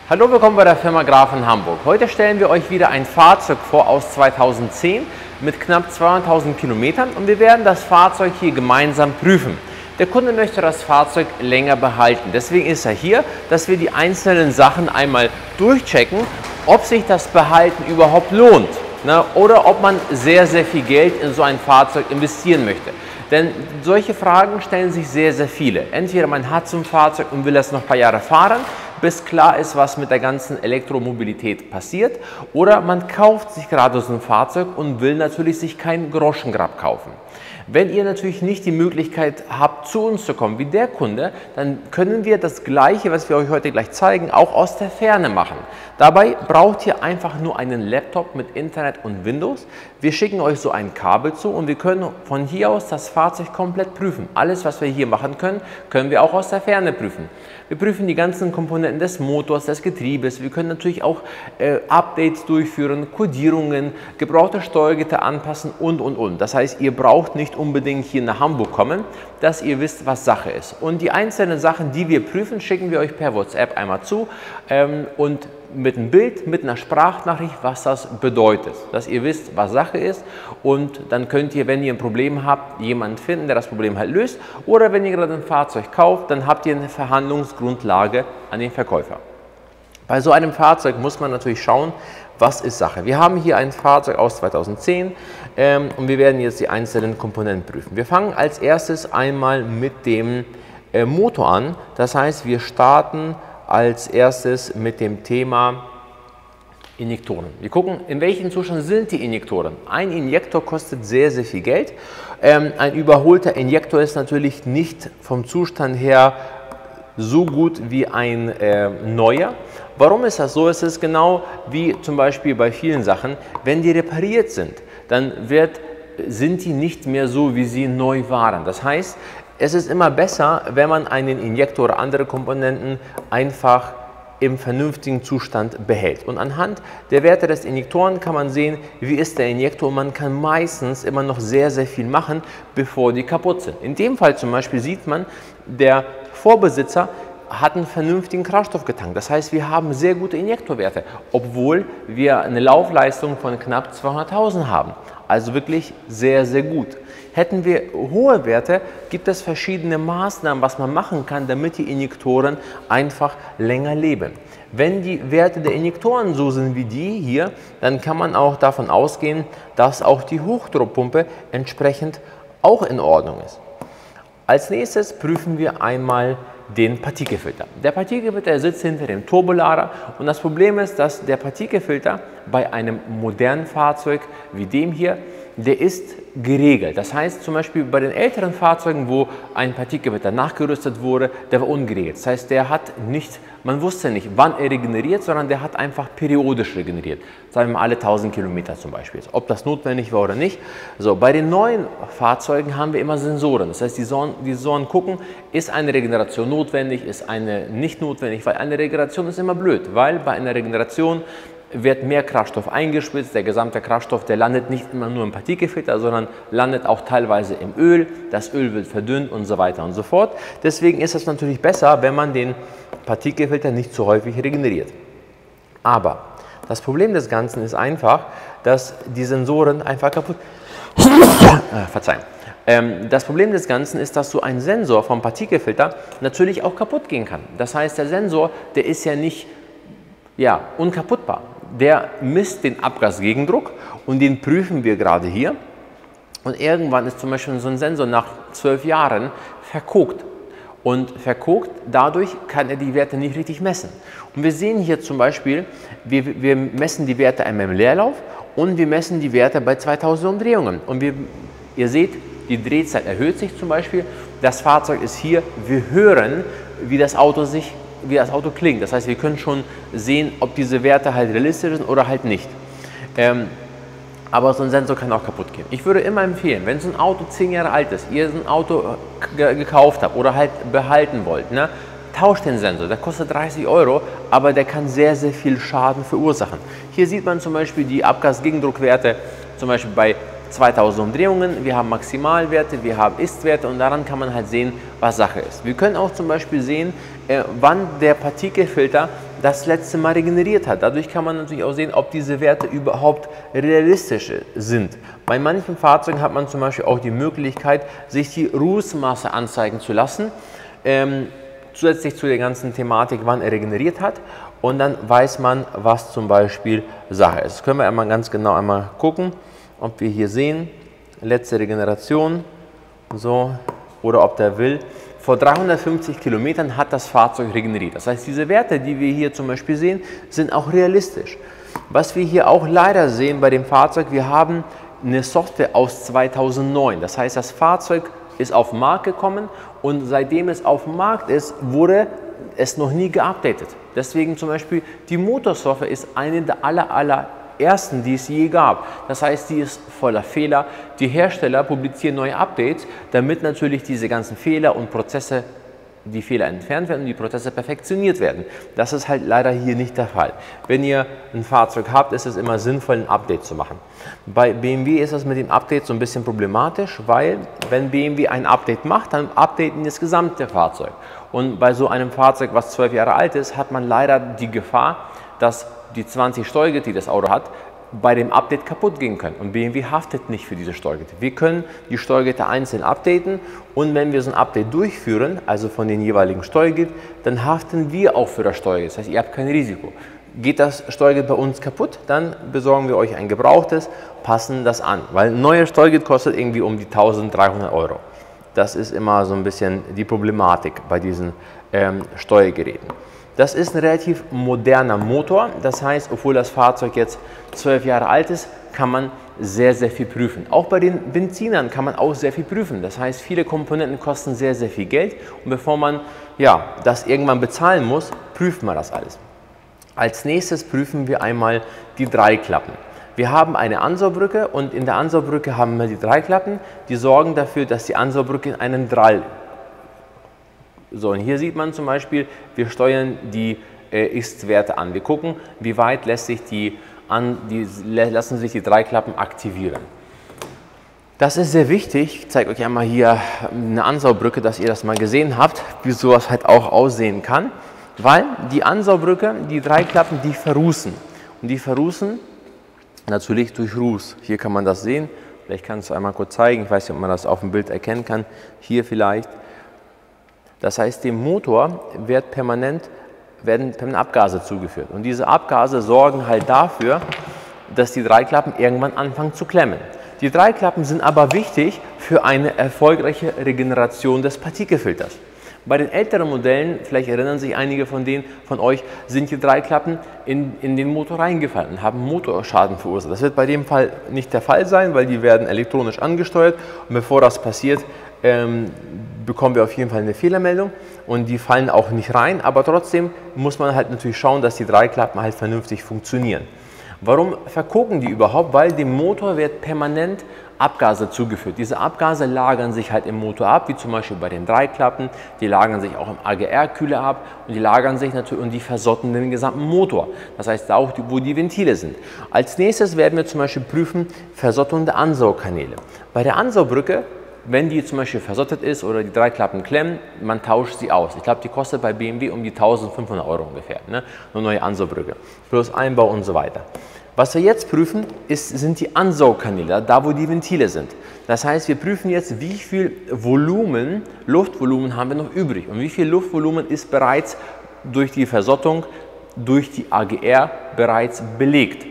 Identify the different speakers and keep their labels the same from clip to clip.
Speaker 1: Hallo, willkommen bei der Firma Graf in Hamburg. Heute stellen wir euch wieder ein Fahrzeug vor aus 2010 mit knapp 200.000 Kilometern und wir werden das Fahrzeug hier gemeinsam prüfen. Der Kunde möchte das Fahrzeug länger behalten, deswegen ist er hier, dass wir die einzelnen Sachen einmal durchchecken, ob sich das Behalten überhaupt lohnt, ne, oder ob man sehr viel Geld in so ein Fahrzeug investieren möchte. Denn solche Fragen stellen sich sehr viele. Entweder man hat so ein Fahrzeug und will es noch ein paar Jahre fahren, bis klar ist, was mit der ganzen Elektromobilität passiert, oder man kauft sich gerade so ein Fahrzeug und will natürlich sich keinen Groschengrab kaufen. Wenn ihr natürlich nicht die Möglichkeit habt, zu uns zu kommen, wie der Kunde, dann können wir das Gleiche, was wir euch heute gleich zeigen, auch aus der Ferne machen. Dabei braucht ihr einfach nur einen Laptop mit Internet und Windows. Wir schicken euch so ein Kabel zu und wir können von hier aus das Fahrzeug komplett prüfen. Alles, was wir hier machen können, können wir auch aus der Ferne prüfen. Wir prüfen die ganzen Komponenten des Motors, des Getriebes. Wir können natürlich auch Updates durchführen, Kodierungen, gebrauchte Steuergitter anpassen und. Das heißt, ihr braucht nicht unbedingt hier nach Hamburg kommen, dass ihr wisst, was Sache ist. Und die einzelnen Sachen, die wir prüfen, schicken wir euch per WhatsApp einmal zu und mit einem Bild, mit einer Sprachnachricht, was das bedeutet, dass ihr wisst, was Sache ist, und dann könnt ihr, wenn ihr ein Problem habt, jemanden finden, der das Problem halt löst, oder wenn ihr gerade ein Fahrzeug kauft, dann habt ihr eine Verhandlungsgrundlage an den Verkäufer. Bei so einem Fahrzeug muss man natürlich schauen, was ist Sache. Wir haben hier ein Fahrzeug aus 2010 und wir werden jetzt die einzelnen Komponenten prüfen. Wir fangen als erstes einmal mit dem Motor an, das heißt, wir starten als erstes mit dem Thema Injektoren. Wir gucken, in welchem Zustand sind die Injektoren. Ein Injektor kostet sehr viel Geld. Ein überholter Injektor ist natürlich nicht vom Zustand her so gut wie ein neuer. Warum ist das so? Es ist genau wie zum Beispiel bei vielen Sachen, wenn die repariert sind, dann sind die nicht mehr so, wie sie neu waren. Das heißt, es ist immer besser, wenn man einen Injektor oder andere Komponenten einfach im vernünftigen Zustand behält. Und anhand der Werte des Injektoren kann man sehen, wie ist der Injektor. Man kann meistens immer noch sehr viel machen, bevor die kaputt sind. In dem Fall zum Beispiel sieht man, der Vorbesitzer hat einen vernünftigen Kraftstoff getankt. Das heißt, wir haben sehr gute Injektorwerte, obwohl wir eine Laufleistung von knapp 200.000 haben. Also wirklich sehr gut. Hätten wir hohe Werte, gibt es verschiedene Maßnahmen, was man machen kann, damit die Injektoren einfach länger leben. Wenn die Werte der Injektoren so sind wie die hier, dann kann man auch davon ausgehen, dass auch die Hochdruckpumpe entsprechend auch in Ordnung ist. Als nächstes prüfen wir einmal den Partikelfilter. Der Partikelfilter sitzt hinter dem Turbolader und das Problem ist, dass der Partikelfilter bei einem modernen Fahrzeug wie dem hier, der ist geregelt. Das heißt zum Beispiel bei den älteren Fahrzeugen, wo ein Partikelfilter nachgerüstet wurde, der war ungeregelt. Das heißt, der hat nicht, man wusste nicht, wann er regeneriert, sondern der hat einfach periodisch regeneriert. Sagen wir mal alle 1000 Kilometer zum Beispiel. Ob das notwendig war oder nicht. So, bei den neuen Fahrzeugen haben wir immer Sensoren. Das heißt, die Sensoren gucken, ist eine Regeneration notwendig, ist eine nicht notwendig, weil eine Regeneration ist immer blöd, weil bei einer Regeneration wird mehr Kraftstoff eingespritzt, der gesamte Kraftstoff, der landet nicht immer nur im Partikelfilter, sondern landet auch teilweise im Öl, das Öl wird verdünnt und so weiter und so fort. Deswegen ist es natürlich besser, wenn man den Partikelfilter nicht zu häufig regeneriert. Aber das Problem des Ganzen ist einfach, dass die Sensoren einfach kaputt verzeihen. Das Problem des Ganzen ist, dass so ein Sensor vom Partikelfilter natürlich auch kaputt gehen kann. Das heißt, der Sensor, der ist ja nicht unkaputtbar. Der misst den Abgasgegendruck und den prüfen wir gerade hier. Und irgendwann ist zum Beispiel so ein Sensor nach 12 Jahren verkokt. Und verkokt, dadurch kann er die Werte nicht richtig messen. Und wir sehen hier zum Beispiel, wir messen die Werte einmal im Leerlauf und wir messen die Werte bei 2000 Umdrehungen. Und ihr seht, die Drehzahl erhöht sich zum Beispiel. Das Fahrzeug ist hier, wir hören, wie das Auto klingt. Das heißt, wir können schon sehen, ob diese Werte halt realistisch sind oder halt nicht. Aber so ein Sensor kann auch kaputt gehen. Ich würde immer empfehlen, wenn so ein Auto 10 Jahre alt ist, ihr so ein Auto gekauft habt oder halt behalten wollt, ne, tauscht den Sensor. Der kostet 30 €, aber der kann sehr viel Schaden verursachen. Hier sieht man zum Beispiel die Abgasgegendruckwerte, zum Beispiel bei 2000 Umdrehungen, wir haben Maximalwerte, wir haben Istwerte und daran kann man halt sehen, was Sache ist. Wir können auch zum Beispiel sehen, wann der Partikelfilter das letzte Mal regeneriert hat. Dadurch kann man natürlich auch sehen, ob diese Werte überhaupt realistisch sind. Bei manchen Fahrzeugen hat man zum Beispiel auch die Möglichkeit, sich die Rußmasse anzeigen zu lassen, zusätzlich zu der ganzen Thematik, wann er regeneriert hat. Und dann weiß man, was zum Beispiel Sache ist. Das können wir einmal ganz genau einmal gucken, ob wir hier sehen, letzte Regeneration, so, oder ob der will. Vor 350 Kilometern hat das Fahrzeug regeneriert. Das heißt, diese Werte, die wir hier zum Beispiel sehen, sind auch realistisch. Was wir hier auch leider sehen bei dem Fahrzeug, wir haben eine Software aus 2009. Das heißt, das Fahrzeug ist auf den Markt gekommen und seitdem es auf dem Markt ist, wurde es noch nie geupdatet. Deswegen zum Beispiel die Motorsoftware ist eine der allerersten, die es je gab. Das heißt, die ist voller Fehler. Die Hersteller publizieren neue Updates, damit natürlich diese ganzen Fehler und Prozesse, die Fehler entfernt werden und die Prozesse perfektioniert werden. Das ist halt leider hier nicht der Fall. Wenn ihr ein Fahrzeug habt, ist es immer sinnvoll, ein Update zu machen. Bei BMW ist das mit dem Update so ein bisschen problematisch, weil wenn BMW ein Update macht, dann updaten das gesamte Fahrzeug. Und bei so einem Fahrzeug, was 12 Jahre alt ist, hat man leider die Gefahr, dass die 20 Steuergeräte, die das Auto hat, bei dem Update kaputt gehen können. Und BMW haftet nicht für diese Steuergeräte. Wir können die Steuergeräte einzeln updaten und wenn wir so ein Update durchführen, also von den jeweiligen Steuergeräten, dann haften wir auch für das Steuergerät. Das heißt, ihr habt kein Risiko. Geht das Steuergerät bei uns kaputt, dann besorgen wir euch ein gebrauchtes, passen das an. Weil ein neues Steuergerät kostet irgendwie um die 1.300 Euro. Das ist immer so ein bisschen die Problematik bei diesen Steuergeräten. Das ist ein relativ moderner Motor, das heißt, obwohl das Fahrzeug jetzt 12 Jahre alt ist, kann man sehr, sehr viel prüfen. Auch bei den Benzinern kann man auch sehr viel prüfen. Das heißt, viele Komponenten kosten sehr, sehr viel Geld und bevor man das irgendwann bezahlen muss, prüft man das alles. Als nächstes prüfen wir einmal die Dreiklappen. Wir haben eine Ansaugbrücke und in der Ansaugbrücke haben wir die Dreiklappen, die sorgen dafür, dass die Ansaugbrücke in einen Drall. So, und hier sieht man zum Beispiel, wir steuern die Ist-Werte an. Wir gucken, wie weit lassen sich die Dreiklappen aktivieren. Das ist sehr wichtig. Ich zeige euch einmal hier eine Ansaugbrücke, dass ihr das mal gesehen habt, wie sowas halt auch aussehen kann. Weil die Ansaugbrücke, die Dreiklappen, die verrußen. Und die verrußen natürlich durch Ruß. Hier kann man das sehen. Vielleicht kannst du einmal kurz zeigen. Ich weiß nicht, ob man das auf dem Bild erkennen kann. Hier vielleicht. Das heißt, dem Motor werden permanent Abgase zugeführt. Und diese Abgase sorgen halt dafür, dass die Dreiklappen irgendwann anfangen zu klemmen. Die Dreiklappen sind aber wichtig für eine erfolgreiche Regeneration des Partikelfilters. Bei den älteren Modellen, vielleicht erinnern sich einige von euch, sind die Dreiklappen in den Motor reingefallen und haben Motorschaden verursacht. Das wird bei dem Fall nicht der Fall sein, weil die werden elektronisch angesteuert und bevor das passiert, bekommen wir auf jeden Fall eine Fehlermeldung und die fallen auch nicht rein, aber trotzdem muss man halt natürlich schauen, dass die Dreiklappen halt vernünftig funktionieren. Warum verkoken die überhaupt? Weil dem Motor wird permanent Abgase zugeführt. Diese Abgase lagern sich halt im Motor ab, wie zum Beispiel bei den Dreiklappen, die lagern sich auch im AGR-Kühler ab und die lagern sich natürlich und die versotten den gesamten Motor. Das heißt, da auch, wo die Ventile sind. Als nächstes werden wir zum Beispiel prüfen, Versottung der Ansaugkanäle. Bei der Ansaugbrücke, wenn die zum Beispiel versottet ist oder die Dreiklappen klemmen, man tauscht sie aus. Ich glaube, die kostet bei BMW um die 1.500 Euro ungefähr, ne? Eine neue Ansaugbrücke, plus Einbau und so weiter. Was wir jetzt prüfen, sind die Ansaugkanäle, da wo die Ventile sind. Das heißt, wir prüfen jetzt, wie viel Luftvolumen haben wir noch übrig und wie viel Luftvolumen ist bereits durch die Versottung, durch die AGR bereits belegt.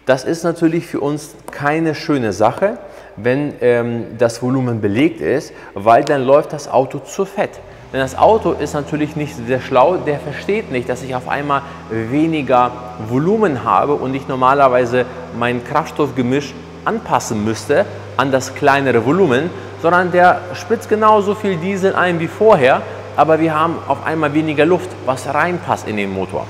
Speaker 1: Das ist natürlich für uns keine schöne Sache, wenn das Volumen belegt ist, weil dann läuft das Auto zu fett. Denn das Auto ist natürlich nicht sehr schlau, der versteht nicht, dass ich auf einmal weniger Volumen habe und ich normalerweise mein Kraftstoffgemisch anpassen müsste an das kleinere Volumen, sondern der spritzt genauso viel Diesel ein wie vorher, aber wir haben auf einmal weniger Luft, was reinpasst in den Motor.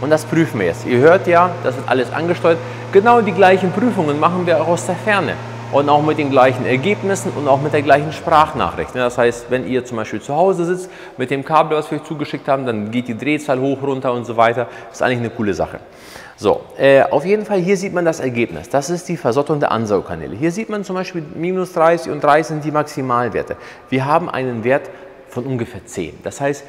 Speaker 1: Und das prüfen wir jetzt. Ihr hört ja, das wird alles angesteuert. Genau die gleichen Prüfungen machen wir auch aus der Ferne. Und auch mit den gleichen Ergebnissen und auch mit der gleichen Sprachnachricht. Das heißt, wenn ihr zum Beispiel zu Hause sitzt mit dem Kabel, was wir euch zugeschickt haben, dann geht die Drehzahl hoch, runter und so weiter. Das ist eigentlich eine coole Sache. So, auf jeden Fall, hier sieht man das Ergebnis. Das ist die Versottung der Ansaugkanäle. Hier sieht man zum Beispiel minus 30 und 30 sind die Maximalwerte. Wir haben einen Wert von ungefähr 10. Das heißt,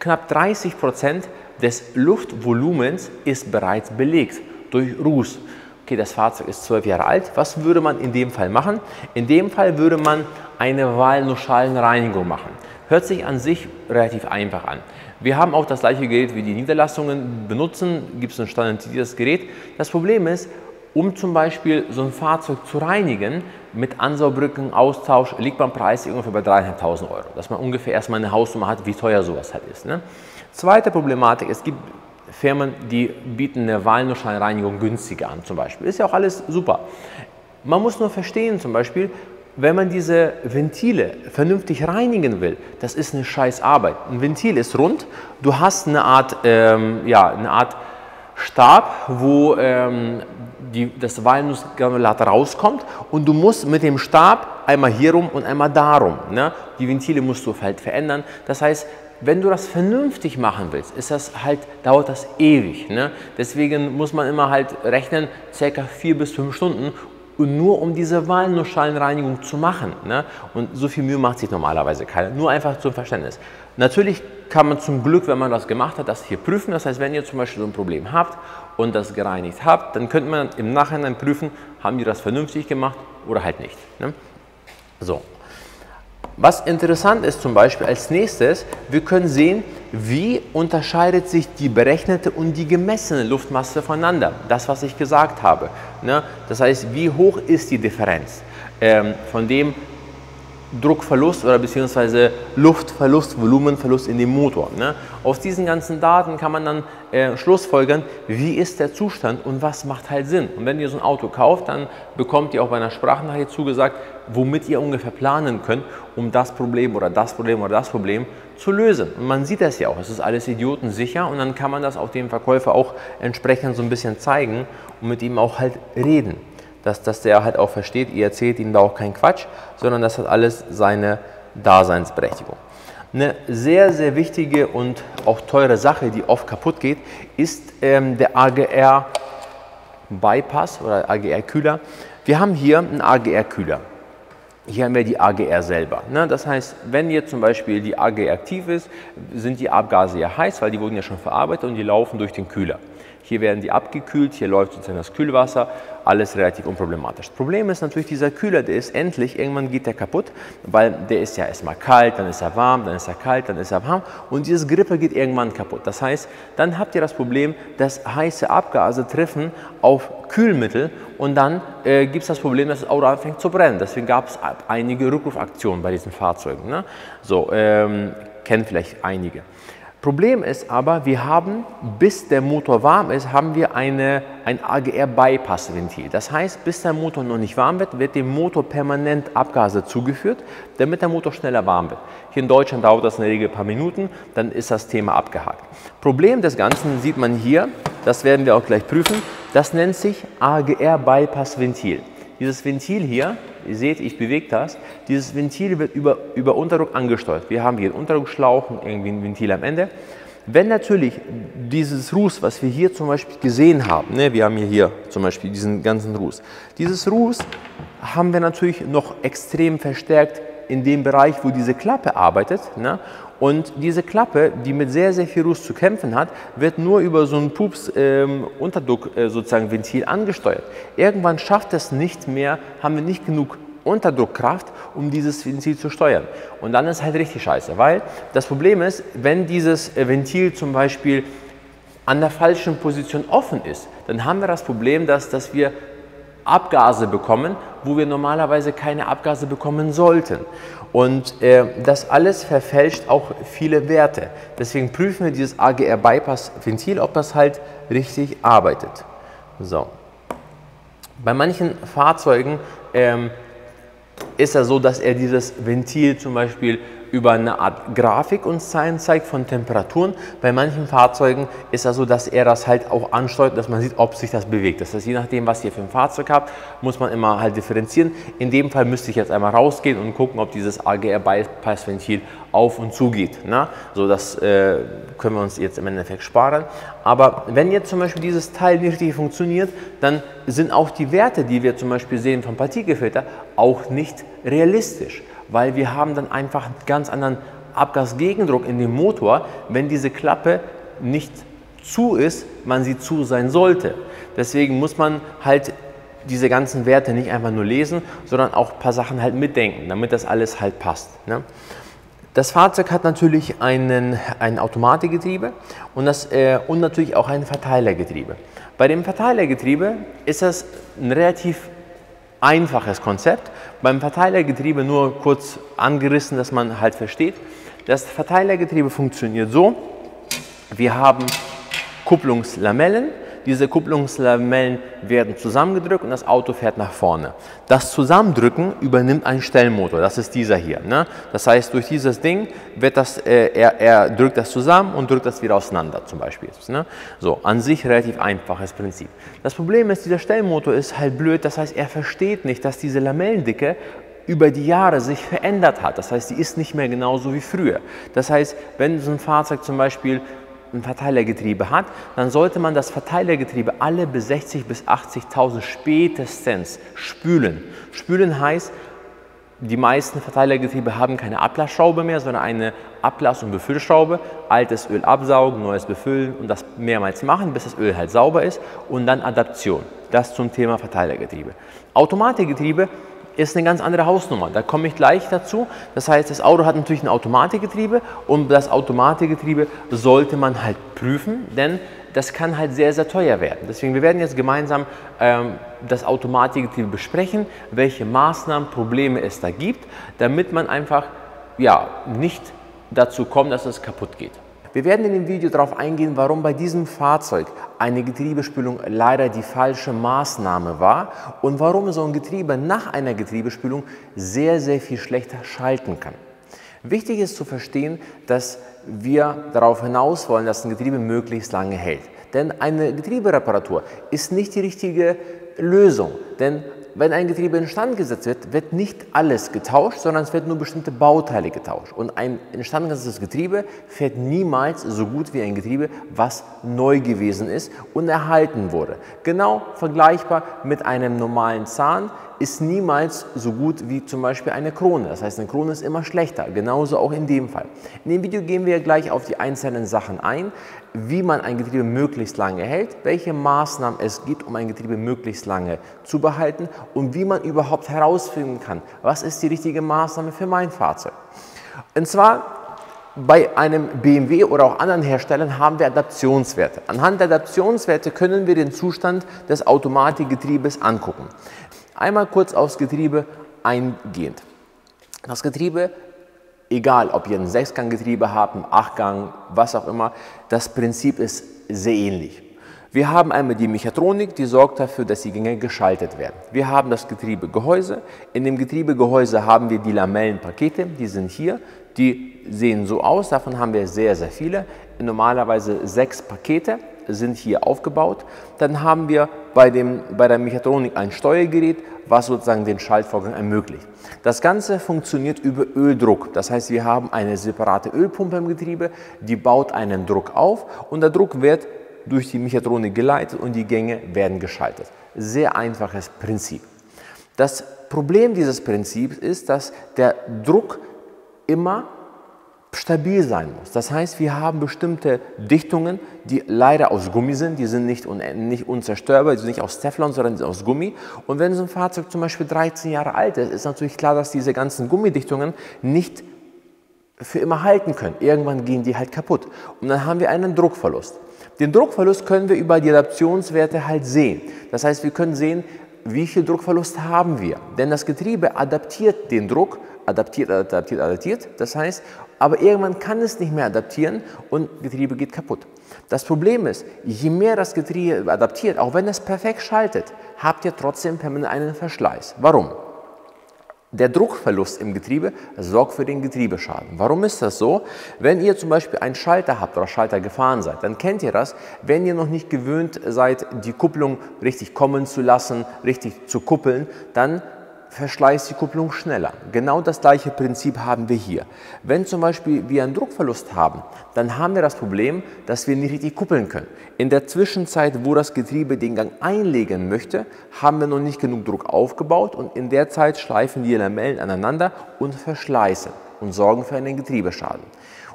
Speaker 1: Knapp 30% des Luftvolumens ist bereits belegt durch Ruß. Okay, das Fahrzeug ist 12 Jahre alt. Was würde man in dem Fall machen? In dem Fall würde man eine Walnuschalenreinigung machen. Hört sich an sich relativ einfach an. Wir haben auch das gleiche Gerät wie die Niederlassungen benutzen, gibt es ein standardisiertes Gerät. Das Problem ist, um zum Beispiel so ein Fahrzeug zu reinigen, mit Ansaubrücken, Austausch, liegt beim Preis ungefähr bei 3.500 €. Dass man ungefähr erstmal eine Hausnummer hat, wie teuer sowas halt ist. Ne? Zweite Problematik, es gibt Firmen, die bieten eine Walnuschalenreinigung günstiger an zum Beispiel. Ist ja auch alles super. Man muss nur verstehen zum Beispiel, wenn man diese Ventile vernünftig reinigen will, das ist eine scheiß Arbeit. Ein Ventil ist rund, du hast eine Art Stab, wo das Walnussgranulat rauskommt und du musst mit dem Stab einmal hier rum und einmal darum. Ne? Die Ventile musst du halt verändern. Das heißt, wenn du das vernünftig machen willst, dauert das ewig. Ne? Deswegen muss man immer halt rechnen, ca. 4 bis 5 Stunden. Und nur um diese Walnuschalenreinigung zu machen. Ne? Und so viel Mühe macht sich normalerweise keiner. Nur einfach zum Verständnis. Natürlich kann man zum Glück, wenn man das gemacht hat, das hier prüfen. Das heißt, wenn ihr zum Beispiel so ein Problem habt und das gereinigt habt, dann könnte man im Nachhinein prüfen, haben die das vernünftig gemacht oder halt nicht. Ne? So. Was interessant ist zum Beispiel als nächstes, wir können sehen, wie unterscheidet sich die berechnete und die gemessene Luftmasse voneinander. Das, was ich gesagt habe. Ne? Das heißt, wie hoch ist die Differenz von dem Druckverlust oder beziehungsweise Luftverlust, Volumenverlust in dem Motor. Ne? Aus diesen ganzen Daten kann man dann schlussfolgern, wie ist der Zustand und was macht halt Sinn. Und wenn ihr so ein Auto kauft, dann bekommt ihr auch bei einer Sprachnachricht zugesagt, womit ihr ungefähr planen könnt, um das Problem oder das Problem oder das Problem zu lösen. Und man sieht das ja auch, es ist alles idiotensicher und dann kann man das auch dem Verkäufer auch entsprechend so ein bisschen zeigen und mit ihm auch halt reden. Dass der halt auch versteht, ihr erzählt ihm da auch keinen Quatsch, sondern das hat alles seine Daseinsberechtigung. Eine sehr, sehr wichtige und auch teure Sache, die oft kaputt geht, ist der AGR-Bypass oder AGR-Kühler. Wir haben hier einen AGR-Kühler. Hier haben wir die AGR selber. Ne? Das heißt, wenn jetzt zum Beispiel die AGR aktiv ist, sind die Abgase ja heiß, weil die wurden ja schon verarbeitet und die laufen durch den Kühler. Hier werden die abgekühlt, hier läuft sozusagen das Kühlwasser, alles relativ unproblematisch. Das Problem ist natürlich, dieser Kühler, der ist endlich, irgendwann geht der kaputt, weil der ist ja erstmal kalt, dann ist er warm, dann ist er kalt, dann ist er warm und dieses Gripper geht irgendwann kaputt. Das heißt, dann habt ihr das Problem, dass heiße Abgase treffen auf Kühlmittel und dann gibt es das Problem, dass das Auto anfängt zu brennen. Deswegen gab es einige Rückrufaktionen bei diesen Fahrzeugen. Ne? So, kennen vielleicht einige. Problem ist aber, wir haben, bis der Motor warm ist, haben wir ein AGR-Bypass-Ventil. Das heißt, bis der Motor noch nicht warm wird, wird dem Motor permanent Abgase zugeführt, damit der Motor schneller warm wird. Hier in Deutschland dauert das in der Regel ein paar Minuten, dann ist das Thema abgehakt. Problem des Ganzen sieht man hier, das werden wir auch gleich prüfen, das nennt sich AGR-Bypass-Ventil. Dieses Ventil hier, ihr seht, ich bewege das, dieses Ventil wird über Unterdruck angesteuert. Wir haben hier einen Unterdruckschlauch und irgendwie ein Ventil am Ende. Wenn natürlich dieses Ruß, was wir hier zum Beispiel gesehen haben, ne, wir haben hier zum Beispiel diesen ganzen Ruß, dieses Ruß haben wir natürlich noch extrem verstärkt in dem Bereich, wo diese Klappe arbeitet. Ne? Und diese Klappe, die mit sehr, sehr viel Ruß zu kämpfen hat, wird nur über so ein Pups-Unterdruck sozusagen Ventil angesteuert. Irgendwann schafft es nicht mehr, haben wir nicht genug Unterdruckkraft, um dieses Ventil zu steuern. Und dann ist halt richtig scheiße, weil das Problem ist, wenn dieses Ventil zum Beispiel an der falschen Position offen ist, dann haben wir das Problem, dass wir Abgase bekommen, wo wir normalerweise keine Abgase bekommen sollten. Und das alles verfälscht auch viele Werte. Deswegen prüfen wir dieses AGR-Bypass-Ventil, ob das halt richtig arbeitet. So. Bei manchen Fahrzeugen ist es so, dass er dieses Ventil zum Beispiel über eine Art Grafik uns zeigt von Temperaturen. Bei manchen Fahrzeugen ist es so, dass er das halt auch ansteuert, dass man sieht, ob sich das bewegt. Das heißt, je nachdem, was ihr für ein Fahrzeug habt, muss man immer halt differenzieren. In dem Fall müsste ich jetzt einmal rausgehen und gucken, ob dieses AGR-Bypass-Ventil auf und zu geht. Ne? So, das können wir uns jetzt im Endeffekt sparen. Aber wenn jetzt zum Beispiel dieses Teil nicht richtig funktioniert, dann sind auch die Werte, die wir zum Beispiel sehen vom Partikelfilter, auch nicht realistisch. Weil wir haben dann einfach einen ganz anderen Abgasgegendruck in dem Motor, wenn diese Klappe nicht zu ist, man sie zu sein sollte. Deswegen muss man halt diese ganzen Werte nicht einfach nur lesen, sondern auch ein paar Sachen halt mitdenken, damit das alles halt passt, ne? Das Fahrzeug hat natürlich ein Automatikgetriebe und natürlich auch ein Verteilergetriebe. Bei dem Verteilergetriebe ist das ein relativ einfaches Konzept. Beim Verteilergetriebe nur kurz angerissen, dass man halt versteht. Das Verteilergetriebe funktioniert so: Wir haben Kupplungslamellen. Diese Kupplungslamellen werden zusammengedrückt und das Auto fährt nach vorne. Das Zusammendrücken übernimmt ein Stellmotor, das ist dieser hier, ne? Das heißt, durch dieses Ding wird er drückt das zusammen und drückt das wieder auseinander zum Beispiel, ne? So, an sich relativ einfaches Prinzip. Das Problem ist, dieser Stellmotor ist halt blöd, das heißt, er versteht nicht, dass diese Lamellendicke über die Jahre sich verändert hat. Das heißt, die ist nicht mehr genauso wie früher. Das heißt, wenn so ein Fahrzeug zum Beispiel ein Verteilergetriebe hat, dann sollte man das Verteilergetriebe alle bis 60.000 bis 80.000 spätestens spülen. Spülen heißt, die meisten Verteilergetriebe haben keine Ablassschraube mehr, sondern eine Ablass- und Befüllschraube. Altes Öl absaugen, neues befüllen und das mehrmals machen, bis das Öl halt sauber ist, und dann Adaption. Das zum Thema Verteilergetriebe. Automatikgetriebe ist eine ganz andere Hausnummer. Da komme ich gleich dazu. Das heißt, das Auto hat natürlich ein Automatikgetriebe und das Automatikgetriebe sollte man halt prüfen, denn das kann halt sehr, sehr teuer werden. Deswegen, wir werden jetzt gemeinsam das Automatikgetriebe besprechen, welche Maßnahmen, Probleme es da gibt, damit man einfach nicht dazu kommt, dass es kaputt geht. Wir werden in dem Video darauf eingehen, warum bei diesem Fahrzeug eine Getriebespülung leider die falsche Maßnahme war und warum so ein Getriebe nach einer Getriebespülung sehr, sehr viel schlechter schalten kann. Wichtig ist zu verstehen, dass wir darauf hinaus wollen, dass ein Getriebe möglichst lange hält. Denn eine Getriebereparatur ist nicht die richtige Lösung. Denn wenn ein Getriebe instand gesetzt wird, wird nicht alles getauscht, sondern es wird nur bestimmte Bauteile getauscht. Und ein instand gesetztes Getriebe fährt niemals so gut wie ein Getriebe, was neu gewesen ist und erhalten wurde. Genau vergleichbar mit einem normalen Zahn ist niemals so gut wie zum Beispiel eine Krone. Das heißt, eine Krone ist immer schlechter, genauso auch in dem Fall. In dem Video gehen wir gleich auf die einzelnen Sachen ein, wie man ein Getriebe möglichst lange hält, welche Maßnahmen es gibt, um ein Getriebe möglichst lange zu behalten und wie man überhaupt herausfinden kann, was ist die richtige Maßnahme für mein Fahrzeug. Und zwar bei einem BMW oder auch anderen Herstellern haben wir Adaptionswerte. Anhand der Adaptionswerte können wir den Zustand des Automatikgetriebes angucken. Einmal kurz aufs Getriebe eingehend. Das Getriebe, egal ob ihr ein 6-Gang-Getriebe habt, ein 8-Gang, was auch immer, das Prinzip ist sehr ähnlich. Wir haben einmal die Mechatronik, die sorgt dafür, dass die Gänge geschaltet werden. Wir haben das Getriebegehäuse. In dem Getriebegehäuse haben wir die Lamellenpakete, die sind hier. Die sehen so aus, davon haben wir sehr, sehr viele. Normalerweise 6 Pakete sind hier aufgebaut. Dann haben wir bei der Mechatronik ein Steuergerät, was sozusagen den Schaltvorgang ermöglicht. Das Ganze funktioniert über Öldruck. Das heißt, wir haben eine separate Ölpumpe im Getriebe, die baut einen Druck auf und der Druck wird durch die Mechatronik geleitet und die Gänge werden geschaltet. Sehr einfaches Prinzip. Das Problem dieses Prinzips ist, dass der Druck immer stabil sein muss. Das heißt, wir haben bestimmte Dichtungen, die leider aus Gummi sind, die sind nicht unzerstörbar, die sind nicht aus Teflon, sondern aus Gummi. Und wenn so ein Fahrzeug zum Beispiel 13 Jahre alt ist, ist natürlich klar, dass diese ganzen Gummidichtungen nicht für immer halten können. Irgendwann gehen die halt kaputt. Und dann haben wir einen Druckverlust. Den Druckverlust können wir über die Adaptionswerte halt sehen. Das heißt, wir können sehen, wie viel Druckverlust haben wir. Denn das Getriebe adaptiert den Druck, adaptiert. Das heißt, aber irgendwann kann es nicht mehr adaptieren und das Getriebe geht kaputt. Das Problem ist, je mehr das Getriebe adaptiert, auch wenn es perfekt schaltet, habt ihr trotzdem permanent einen Verschleiß. Warum? Der Druckverlust im Getriebe sorgt für den Getriebeschaden. Warum ist das so? Wenn ihr zum Beispiel einen Schalter habt oder Schalter gefahren seid, dann kennt ihr das. Wenn ihr noch nicht gewöhnt seid, die Kupplung richtig kommen zu lassen, richtig zu kuppeln, dann verschleißt die Kupplung schneller. Genau das gleiche Prinzip haben wir hier. Wenn zum Beispiel wir einen Druckverlust haben, dann haben wir das Problem, dass wir nicht richtig kuppeln können. In der Zwischenzeit, wo das Getriebe den Gang einlegen möchte, haben wir noch nicht genug Druck aufgebaut und in der Zeit schleifen die Lamellen aneinander und verschleißen. und sorgen für einen Getriebeschaden.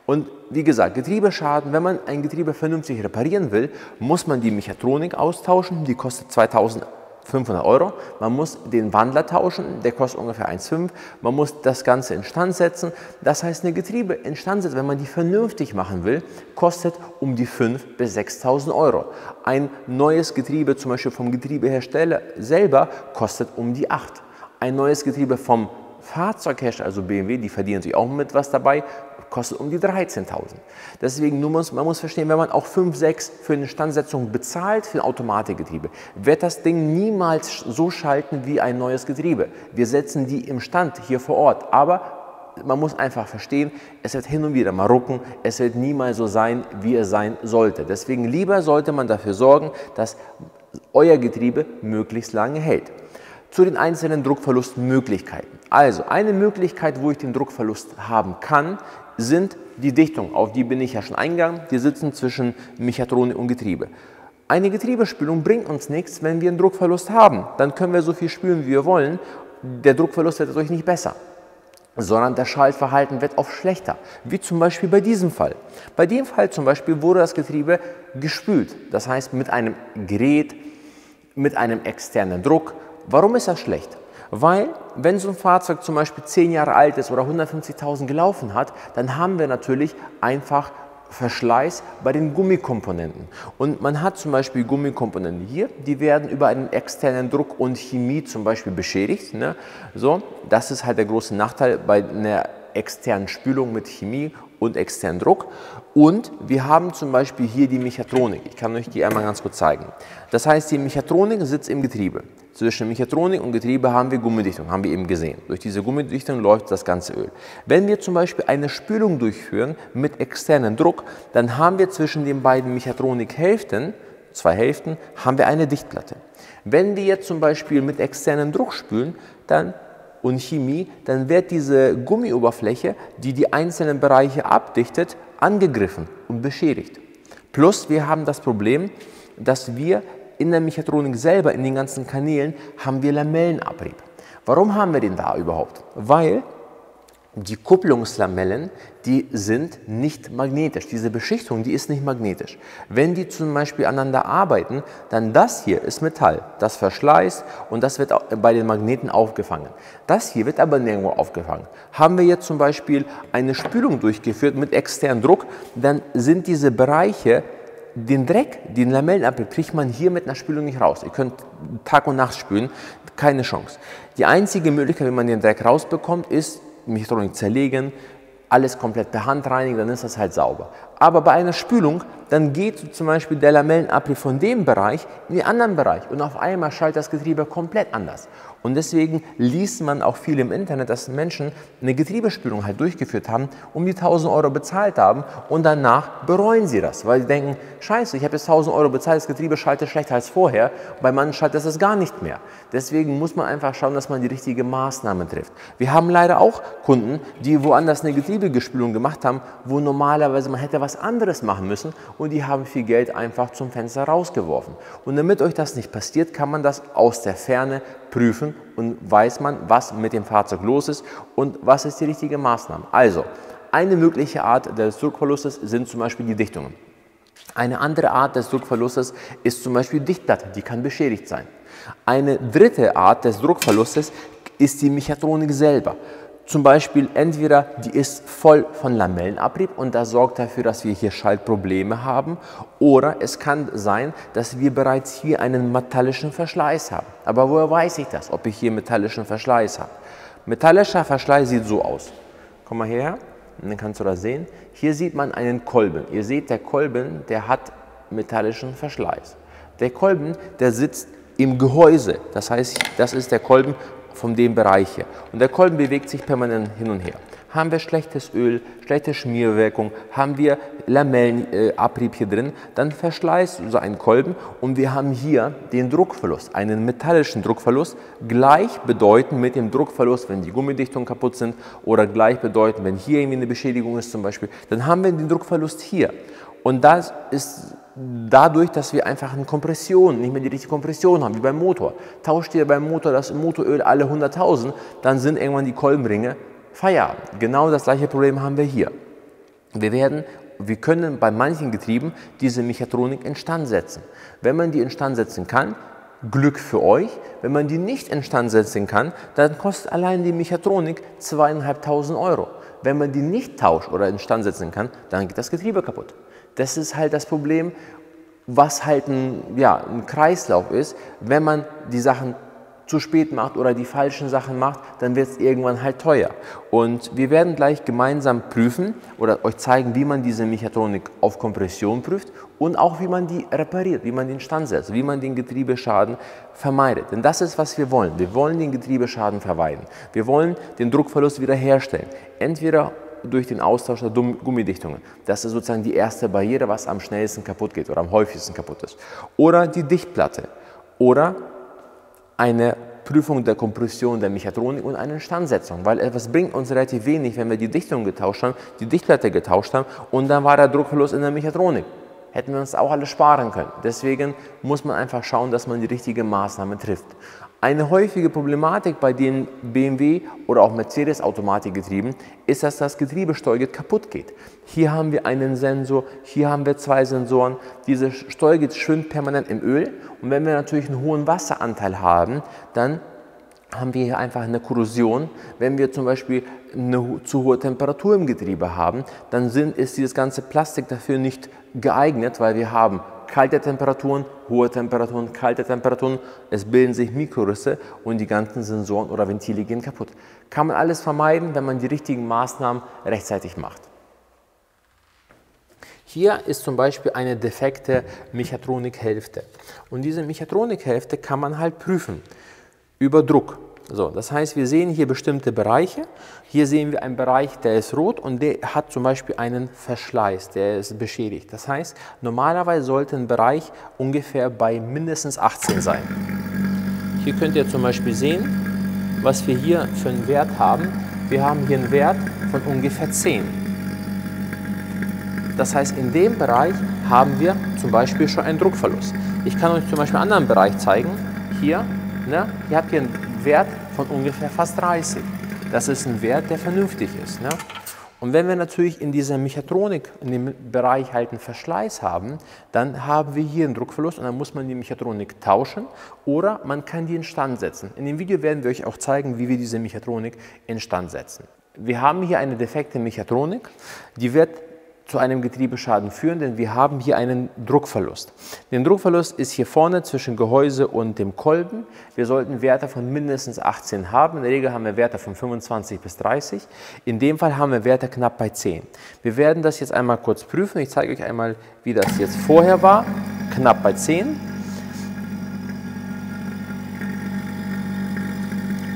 Speaker 1: Und wie gesagt, Getriebeschaden, wenn man ein Getriebe vernünftig reparieren will, muss man die Mechatronik austauschen, die kostet 2.500 Euro. Man muss den Wandler tauschen, der kostet ungefähr 1,5. Man muss das Ganze instand setzen. Das heißt, eine Getriebe instand setzen, wenn man die vernünftig machen will, kostet um die 5.000 bis 6.000 Euro. Ein neues Getriebe, zum Beispiel vom Getriebehersteller selber, kostet um die 8. Ein neues Getriebe vom Fahrzeughersteller, also BMW, die verdienen sich auch mit was dabei, kostet um die 13.000. Deswegen man muss verstehen, wenn man auch 5, 6 für eine Instandsetzung bezahlt für ein Automatikgetriebe, wird das Ding niemals so schalten wie ein neues Getriebe. Wir setzen die im Stand hier vor Ort, aber man muss einfach verstehen, es wird hin und wieder mal rucken, es wird niemals so sein, wie es sein sollte. Deswegen lieber sollte man dafür sorgen, dass euer Getriebe möglichst lange hält. Zu den einzelnen Druckverlustmöglichkeiten. Also eine Möglichkeit, wo ich den Druckverlust haben kann, sind die Dichtungen. Auf die bin ich ja schon eingegangen. Die sitzen zwischen Mechatronik und Getriebe. Eine Getriebespülung bringt uns nichts, wenn wir einen Druckverlust haben. Dann können wir so viel spülen, wie wir wollen. Der Druckverlust wird dadurch nicht besser, sondern das Schaltverhalten wird oft schlechter. Wie zum Beispiel bei diesem Fall. Bei dem Fall zum Beispiel wurde das Getriebe gespült. Das heißt mit einem Gerät, mit einem externen Druck. Warum ist das schlecht? Weil, wenn so ein Fahrzeug zum Beispiel 10 Jahre alt ist oder 150.000 gelaufen hat, dann haben wir natürlich einfach Verschleiß bei den Gummikomponenten. Und man hat zum Beispiel Gummikomponenten hier, die werden über einen externen Druck und Chemie zum Beispiel beschädigt. Ne? So, das ist halt der große Nachteil bei einer externen Spülung mit Chemie und externen Druck. Und wir haben zum Beispiel hier die Mechatronik. Ich kann euch die einmal ganz kurz zeigen. Das heißt, die Mechatronik sitzt im Getriebe. Zwischen Mechatronik und Getriebe haben wir Gummidichtung, haben wir eben gesehen. Durch diese Gummidichtung läuft das ganze Öl. Wenn wir zum Beispiel eine Spülung durchführen mit externem Druck, dann haben wir zwischen den beiden Mechatronikhälften, 2 Hälften, haben wir eine Dichtplatte. Wenn wir jetzt zum Beispiel mit externem Druck spülen und Chemie, dann wird diese Gummioberfläche, die die einzelnen Bereiche abdichtet, angegriffen und beschädigt. Plus wir haben das Problem, dass wir in der Mechatronik selber, in den ganzen Kanälen, haben wir Lamellenabrieb. Warum haben wir den da überhaupt? Weil die Kupplungslamellen, die sind nicht magnetisch. Diese Beschichtung, die ist nicht magnetisch. Wenn die zum Beispiel aneinander arbeiten, dann das hier ist Metall, das verschleißt und das wird bei den Magneten aufgefangen. Das hier wird aber nirgendwo aufgefangen. Haben wir jetzt zum Beispiel eine Spülung durchgeführt mit externem Druck, dann sind diese Bereiche, den Dreck, den Lamellenabrieb kriegt man hier mit einer Spülung nicht raus. Ihr könnt Tag und Nacht spülen, keine Chance. Die einzige Möglichkeit, wenn man den Dreck rausbekommt, ist Mechatronik zerlegen, alles komplett per Hand reinigen, dann ist das halt sauber. Aber bei einer Spülung, dann geht zum Beispiel der Lamellenabrieb von dem Bereich in den anderen Bereich und auf einmal schaltet das Getriebe komplett anders. Und deswegen liest man auch viel im Internet, dass Menschen eine Getriebespülung halt durchgeführt haben, um die 1.000 Euro bezahlt haben und danach bereuen sie das, weil sie denken, scheiße, ich habe jetzt 1.000 Euro bezahlt, das Getriebe schaltet schlechter als vorher, bei manchen schaltet es gar nicht mehr. Deswegen muss man einfach schauen, dass man die richtige Maßnahme trifft. Wir haben leider auch Kunden, die woanders eine Getriebespülung gemacht haben, wo normalerweise man hätte was anderes machen müssen und die haben viel Geld einfach zum Fenster rausgeworfen. Und damit euch das nicht passiert, kann man das aus der Ferne prüfen und weiß man, was mit dem Fahrzeug los ist und was ist die richtige Maßnahme. Also, eine mögliche Art des Druckverlustes sind zum Beispiel die Dichtungen. Eine andere Art des Druckverlustes ist zum Beispiel die Dichtplatte, die kann beschädigt sein. Eine dritte Art des Druckverlustes ist die Mechatronik selber. Zum Beispiel entweder die ist voll von Lamellenabrieb und das sorgt dafür, dass wir hier Schaltprobleme haben, oder es kann sein, dass wir bereits hier einen metallischen Verschleiß haben. Aber woher weiß ich das, ob ich hier metallischen Verschleiß habe? Metallischer Verschleiß sieht so aus. Komm mal hierher, und dann kannst du das sehen. Hier sieht man einen Kolben. Ihr seht, der Kolben, der hat metallischen Verschleiß. Der Kolben, der sitzt im Gehäuse. Das heißt, das ist der Kolben von dem Bereich hier. Und der Kolben bewegt sich permanent hin und her. Haben wir schlechtes Öl, schlechte Schmierwirkung, haben wir Lamellenabrieb hier drin, dann verschleißt so ein Kolben und wir haben hier den Druckverlust, einen metallischen Druckverlust, gleichbedeutend mit dem Druckverlust, wenn die Gummidichtungen kaputt sind oder gleichbedeutend, wenn hier irgendwie eine Beschädigung ist zum Beispiel, dann haben wir den Druckverlust hier. Und das ist dadurch, dass wir einfach eine Kompression, nicht mehr die richtige Kompression haben, wie beim Motor. Tauscht ihr beim Motor das Motoröl alle 100.000, dann sind irgendwann die Kolbenringe Feierabend. Genau das gleiche Problem haben wir hier. Wir können bei manchen Getrieben diese Mechatronik instand setzen. Wenn man die instand setzen kann, Glück für euch. Wenn man die nicht instand setzen kann, dann kostet allein die Mechatronik 2.500 €. Wenn man die nicht tauscht oder instand setzen kann, dann geht das Getriebe kaputt. Das ist halt das Problem, was halt ein Kreislauf ist. Wenn man die Sachen zu spät macht oder die falschen Sachen macht, dann wird es irgendwann halt teuer. Und wir werden gleich gemeinsam prüfen oder euch zeigen, wie man diese Mechatronik auf Kompression prüft und auch wie man die repariert, wie man die instand setzt, wie man den Getriebeschaden vermeidet. Denn das ist, was wir wollen. Wir wollen den Getriebeschaden vermeiden. Wir wollen den Druckverlust wiederherstellen. Entweder durch den Austausch der Gummidichtungen. Das ist sozusagen die erste Barriere, was am schnellsten kaputt geht oder am häufigsten kaputt ist. Oder die Dichtplatte. Oder eine Prüfung der Kompression der Mechatronik und eine Instandsetzung, weil etwas bringt uns relativ wenig, wenn wir die Dichtung getauscht haben, die Dichtplatte getauscht haben und dann war der Druckverlust in der Mechatronik. Hätten wir uns auch alles sparen können. Deswegen muss man einfach schauen, dass man die richtige Maßnahme trifft. Eine häufige Problematik bei den BMW oder auch Mercedes Automatikgetrieben ist, dass das Getriebesteuergit kaputt geht. Hier haben wir einen Sensor, hier haben wir zwei Sensoren. Dieses Steuergit schwimmt permanent im Öl und wenn wir natürlich einen hohen Wasseranteil haben, dann haben wir hier einfach eine Korrosion. Wenn wir zum Beispiel eine zu hohe Temperatur im Getriebe haben, dann ist dieses ganze Plastik dafür nicht geeignet, weil wir haben kalte Temperaturen, hohe Temperaturen, kalte Temperaturen, es bilden sich Mikrorisse und die ganzen Sensoren oder Ventile gehen kaputt. Kann man alles vermeiden, wenn man die richtigen Maßnahmen rechtzeitig macht. Hier ist zum Beispiel eine defekte Mechatronikhälfte und diese Mechatronikhälfte kann man halt prüfen über Druck. So, das heißt, wir sehen hier bestimmte Bereiche. Hier sehen wir einen Bereich, der ist rot und der hat zum Beispiel einen Verschleiß, der ist beschädigt. Das heißt, normalerweise sollte ein Bereich ungefähr bei mindestens 18 sein. Hier könnt ihr zum Beispiel sehen, was wir hier für einen Wert haben. Wir haben hier einen Wert von ungefähr 10. Das heißt, in dem Bereich haben wir zum Beispiel schon einen Druckverlust. Ich kann euch zum Beispiel einen anderen Bereich zeigen. Hier, ne? Ihr habt hier einen Wert von ungefähr fast 30. Das ist ein Wert, der vernünftig ist. Ne? Und wenn wir natürlich in dieser Mechatronik, in dem Bereich halt einen Verschleiß haben, dann haben wir hier einen Druckverlust und dann muss man die Mechatronik tauschen oder man kann die instand setzen. In dem Video werden wir euch auch zeigen, wie wir diese Mechatronik instand setzen. Wir haben hier eine defekte Mechatronik, die wird zu einem Getriebeschaden führen, denn wir haben hier einen Druckverlust. Der Druckverlust ist hier vorne zwischen Gehäuse und dem Kolben. Wir sollten Werte von mindestens 18 haben. In der Regel haben wir Werte von 25 bis 30. In dem Fall haben wir Werte knapp bei 10. Wir werden das jetzt einmal kurz prüfen. Ich zeige euch einmal, wie das jetzt vorher war. Knapp bei 10.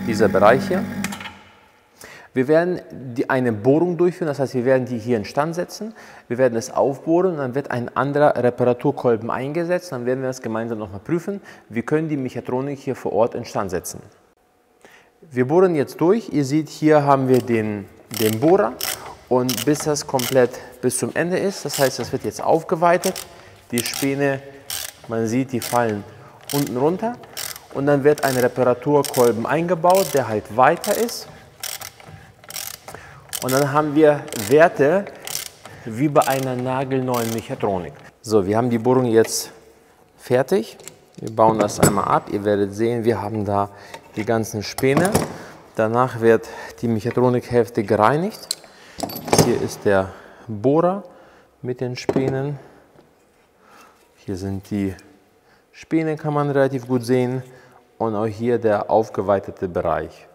Speaker 1: Dieser Bereich hier. Wir werden eine Bohrung durchführen, das heißt, wir werden die hier instand setzen, wir werden es aufbohren und dann wird ein anderer Reparaturkolben eingesetzt, dann werden wir das gemeinsam nochmal prüfen. Wir können die Mechatronik hier vor Ort instand setzen. Wir bohren jetzt durch, ihr seht, hier haben wir den Bohrer und bis das komplett bis zum Ende ist, das heißt, das wird jetzt aufgeweitet, die Späne, man sieht, die fallen unten runter und dann wird ein Reparaturkolben eingebaut, der halt weiter ist. Und dann haben wir Werte wie bei einer nagelneuen Mechatronik. So, wir haben die Bohrung jetzt fertig. Wir bauen das einmal ab. Ihr werdet sehen, wir haben da die ganzen Späne. Danach wird die Mechatronikhälfte gereinigt. Hier ist der Bohrer mit den Spänen. Hier sind die Späne, kann man relativ gut sehen. Und auch hier der aufgeweitete Bereich.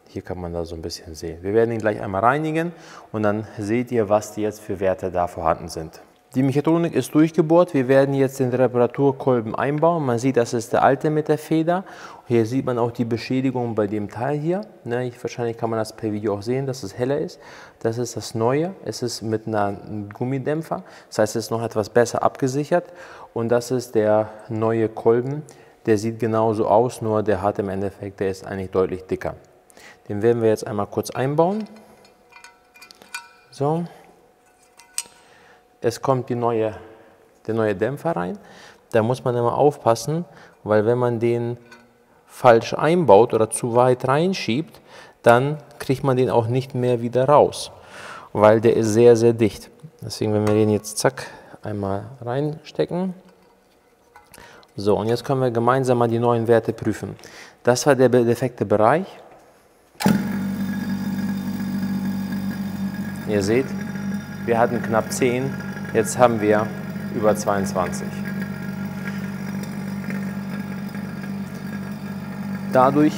Speaker 1: Hier kann man da so ein bisschen sehen. Wir werden ihn gleich einmal reinigen und dann seht ihr, was jetzt für Werte da vorhanden sind. Die Mechatronik ist durchgebohrt. Wir werden jetzt den Reparaturkolben einbauen. Man sieht, das ist der alte mit der Feder. Hier sieht man auch die Beschädigung bei dem Teil hier. Wahrscheinlich kann man das per Video auch sehen, dass es heller ist. Das ist das Neue. Es ist mit einem Gummidämpfer. Das heißt, es ist noch etwas besser abgesichert. Und das ist der neue Kolben. Der sieht genauso aus, nur der hat im Endeffekt, der ist eigentlich deutlich dicker. Den werden wir jetzt einmal kurz einbauen. So. Es kommt der neue Dämpfer rein. Da muss man immer aufpassen, weil wenn man den falsch einbaut oder zu weit reinschiebt, dann kriegt man den auch nicht mehr wieder raus, weil der ist sehr, sehr dicht. Deswegen, wenn wir den jetzt zack einmal reinstecken. So, und jetzt können wir gemeinsam mal die neuen Werte prüfen. Das war der defekte Bereich. Ihr seht, wir hatten knapp 10, jetzt haben wir über 22. Dadurch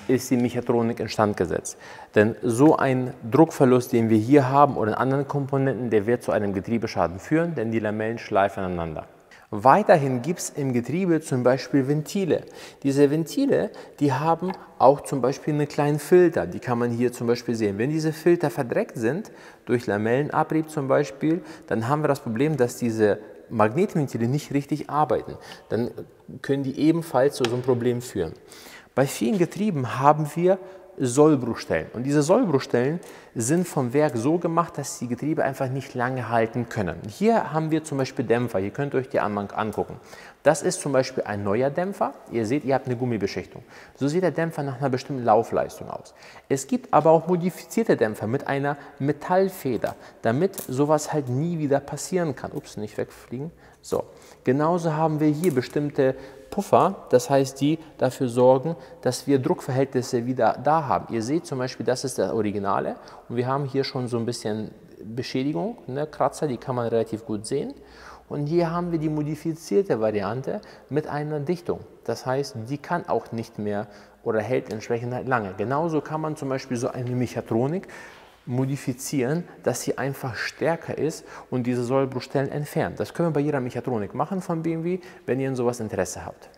Speaker 1: ist die Mechatronik instand gesetzt. Denn so ein Druckverlust, den wir hier haben oder in anderen Komponenten, der wird zu einem Getriebeschaden führen, denn die Lamellen schleifen aneinander. Weiterhin gibt es im Getriebe zum Beispiel Ventile. Diese Ventile, die haben auch zum Beispiel einen kleinen Filter, die kann man hier zum Beispiel sehen. Wenn diese Filter verdreckt sind, durch Lamellenabrieb zum Beispiel, dann haben wir das Problem, dass diese Magnetventile nicht richtig arbeiten. Dann können die ebenfalls zu so einem Problem führen. Bei vielen Getrieben haben wir Sollbruchstellen. Und diese Sollbruchstellen sind vom Werk so gemacht, dass die Getriebe einfach nicht lange halten können. Hier haben wir zum Beispiel Dämpfer. Hier könnt ihr euch die angucken. Das ist zum Beispiel ein neuer Dämpfer. Ihr seht, ihr habt eine Gummibeschichtung. So sieht der Dämpfer nach einer bestimmten Laufleistung aus. Es gibt aber auch modifizierte Dämpfer mit einer Metallfeder, damit sowas halt nie wieder passieren kann. Ups, nicht wegfliegen. So, genauso haben wir hier bestimmte Puffer, das heißt, die dafür sorgen, dass wir Druckverhältnisse wieder da haben. Ihr seht zum Beispiel, das ist der Originale und wir haben hier schon so ein bisschen Beschädigung, ne, Kratzer, die kann man relativ gut sehen. Und hier haben wir die modifizierte Variante mit einer Dichtung. Das heißt, die kann auch nicht mehr oder hält entsprechend halt lange. Genauso kann man zum Beispiel so eine Mechatronik modifizieren, dass sie einfach stärker ist und diese Sollbruchstellen entfernt. Das können wir bei jeder Mechatronik machen von BMW, wenn ihr in sowas Interesse habt.